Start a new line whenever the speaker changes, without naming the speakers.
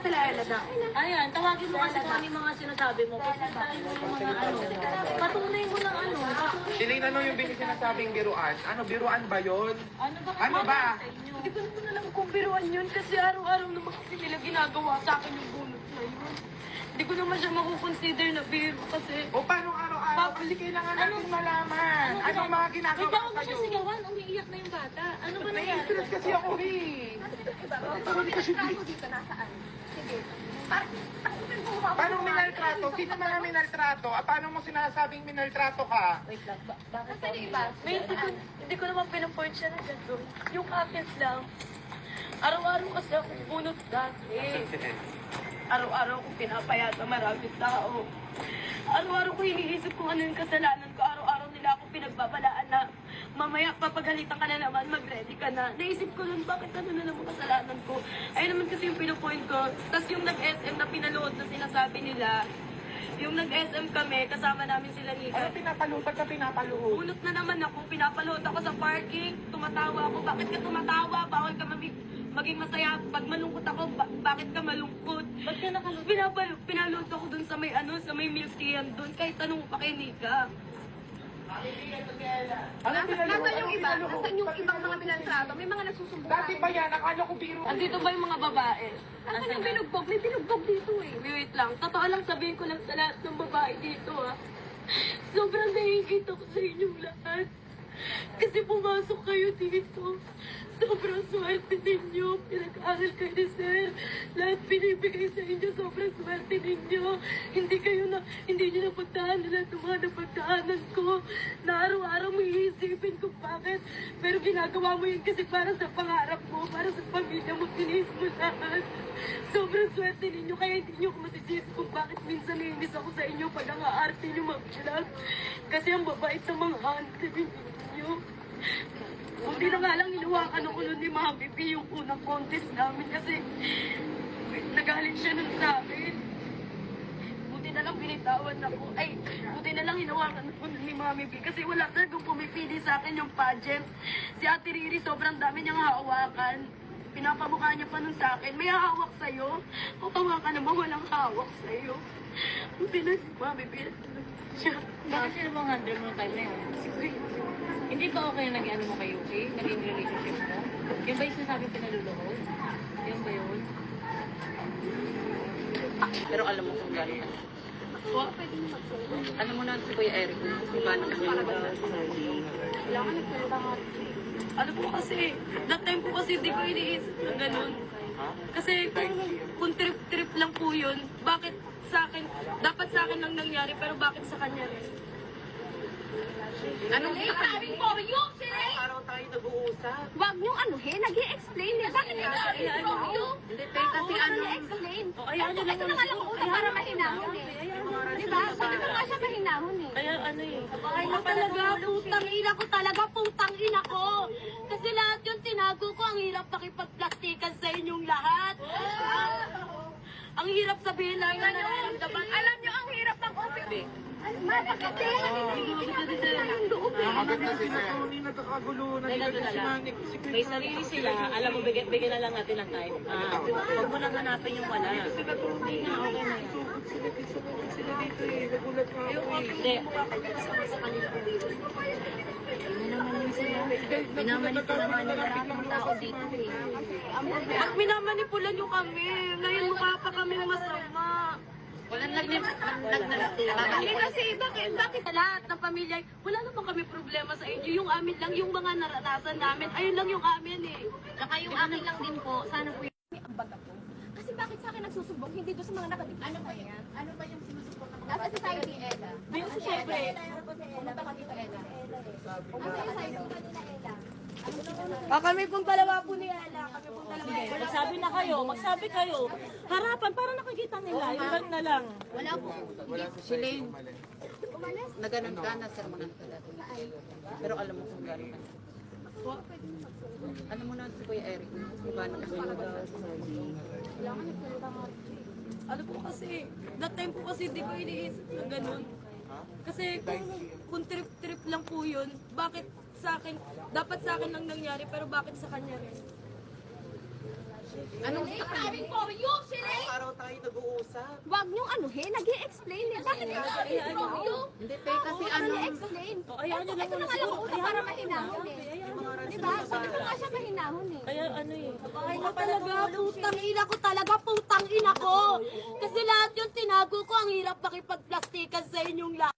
sila Ella na.
Ayan, tawagin mo kasi kung ano yung mga sinasabi mo. Pagkasabi mo yung mga ano. Patunay mo ng ano.
Tinignan yung sinasabing biruan. Ano, biruan ba yun?
Ano ba?
Hindi ko naman alam kung biruan yun kasi araw-araw naman kasi nila ginagawa sa akin yung bunot na yun. Hindi ko naman siya makukonsider na biro kasi.
O paano araw-araw? Kasi kailangan natin malaman. Anong mga ginagawa
Ikaw mo
sa'yo?
siya sigawan, umiiyak na yung bata. Ano ba nangyari?
Nai-stress kasi ako eh.
Dito nasaan? Sige.
Paano minaltrato? Sino mga minaltrato? Paano mo sinasabing minaltrato ka?
Wait lang, bakit
Kasi di ba? May hindi ko naman pinapoint siya na dyan doon. Yung akin lang. Araw-araw kasi ako bunot dati. Araw-araw ko pinapaya sa maraming tao. Araw-araw ko iniisip kung ano yung kasalanan ko. Araw-araw nila ako pinagbabalaan na mamaya papagalitan ka na naman, mag-ready ka na. Naisip ko nun, bakit ano na naman kasalanan ko? Ayun naman kasi yung pinapoint ko. Tapos yung nag-SM na pinalood na sinasabi nila, yung nag-SM kami, kasama namin sila
Ano
Nika.
pinapalood? Ba't ka pinapalood?
Bunot na naman ako, pinapalood ako sa parking, tumatawa ako. Bakit ka tumatawa? Bawal ka maging masaya. Pag malungkot ako, bakit ka malungkot?
Ba't ka nakalungkot?
Pinaload ako dun sa may sa may milk tea yan dun. Kahit tanong mo pa kay Nika.
Ano
Nasaan yung iba? Nasaan yung ibang mga pinaltrato? May mga nagsusumbong.
Dati ba yan? Akala ko biro.
Andito ba yung mga babae?
Nasaan yung binugbog? May binugbog dito eh.
Wait lang. Totoo lang sabihin ko lang sa lahat ng babae dito Sobrang nahihigit ako sa inyong lahat. Kasi pumasok kayo dito. Sobrang swerte ninyo. Pinag-aral kayo ni Sir. Lahat binibigay sa inyo. Sobrang swerte ninyo. Hindi nyo napagdaan na lahat ng mga napagdaanan ko. Na araw-araw may iisipin kung bakit. Pero ginagawa mo yun kasi para sa pangarap mo. Para sa pamilya mo. Tinis mo lahat. Sobrang swerte ninyo. Kaya hindi nyo ako masisisi kung bakit minsan nainis ako sa inyo pag ang aarte nyo mag-vlog. Kasi ang babait sa mga hunter ninyo. Buti na nga lang hinawakan ako nun ni Mami P yung unang contest namin kasi nagalit siya nun sa akin. Buti na lang binitawan ako. Ay, buti na lang hinawakan ako nun ni Mami P kasi wala talagang pumipili sa akin yung pageant. Si Ate Riri sobrang dami niyang hawakan. Pinapamukha niya pa nun sa akin. May hawak sa'yo. O tawa ka naman, walang hawak sa'yo. Buti na si Mami P. Siya.
Bakit sila bang handle mo time na yun? Hindi ba okay na nag-ano mo kay Yuki? Naging relationship mo? Yung ba yung sinasabi pinaluluhod? Yung ba yun?
Pero alam mo kung gano'n ka. Alam mo na si Kuya Eric kung gano'n ka.
Ano po kasi, that time po kasi hindi ko iniisip na ganun. Kasi kung trip-trip lang po yun, bakit sa akin, dapat sa akin lang nangyari, pero bakit sa kanya rin?
Anong sabi ko? Yung sila!
Araw tayo nag-uusap.
Wag niyong anuhin. Nag-i-explain niya. Bakit ka sabi ko?
Hindi, pero kasi ano,
Nag-i-explain.
Ayan,
Ito na nga lang utak para mahinahon eh. Diba? Sabi ko nga siya mahinahon eh.
Kaya ano ay na talaga, putang ina ko talaga, putang ina ko. Kasi lahat yung tinago ko, ang hirap makipagplastikan sa inyong lahat. Ang hirap sabihin lang na nararamdaman.
Alam niyo ang hirap ng office. Mapakati. Yung loob eh.
Agad na si Tony nagkakagulo. Nagiging si Manik.
May sarili sila. Alam mo, bigyan na lang natin ng time. Huwag mo nang hanapin yung wala.
Sila Tony. Isukot sila dito eh. Nagulat nga ako eh.
Hindi. Minamanipula naman nila lahat ng tao dito eh.
At minamanipulan nyo kami. Ngayon mukha pa kami masama.
walang
Hindi kasi bakit
Sa lahat ng pamilya, wala naman kami problema sa inyo. Yung amin lang, yung mga naranasan namin, ayun lang yung amin eh.
Saka yung akin lang din po, sana po yung ambag ako. Kasi bakit sa akin nagsusumbong, hindi doon sa mga nakadikit ano ba yan? Ano ba yung sinusumbong ng mga society, Ella?
Ayun, syempre.
Pumunta ka dito, Ella. Nasa society ka nila, Ella.
Kami pong dalawa po ni Ella. Kami pong dalawa.
Magsabi na kayo, magsabi kayo. Harapan, para nakikita nila. Yung ganun na lang.
Wala po.
Shilin, na ganun ka, nasermonan ka dati. Pero alam mo kung gano'n ka. Alam mo na si Kuya Eric kung gano'n ka.
Ano po kasi, that time po kasi hindi ko iniisip na ganun. Kasi kung trip-trip lang po yun, bakit sa akin, dapat sa akin lang nangyari, pero bakit sa kanya rin?
Anong sabi ko? Yung sila! Nag-i-explain eh. Bakit ikaw you?
Hindi, te, kasi ano,
Nag-i-explain. Ito naman lang ako para mahinahon eh. Diba? Sabi ko nga siya mahinahon eh.
Kaya ano eh.
Ay, talaga, putang ina ko talaga, putang ina ko. Kasi lahat yung tinago ko, ang hirap makipagplastikan sa inyong lahat.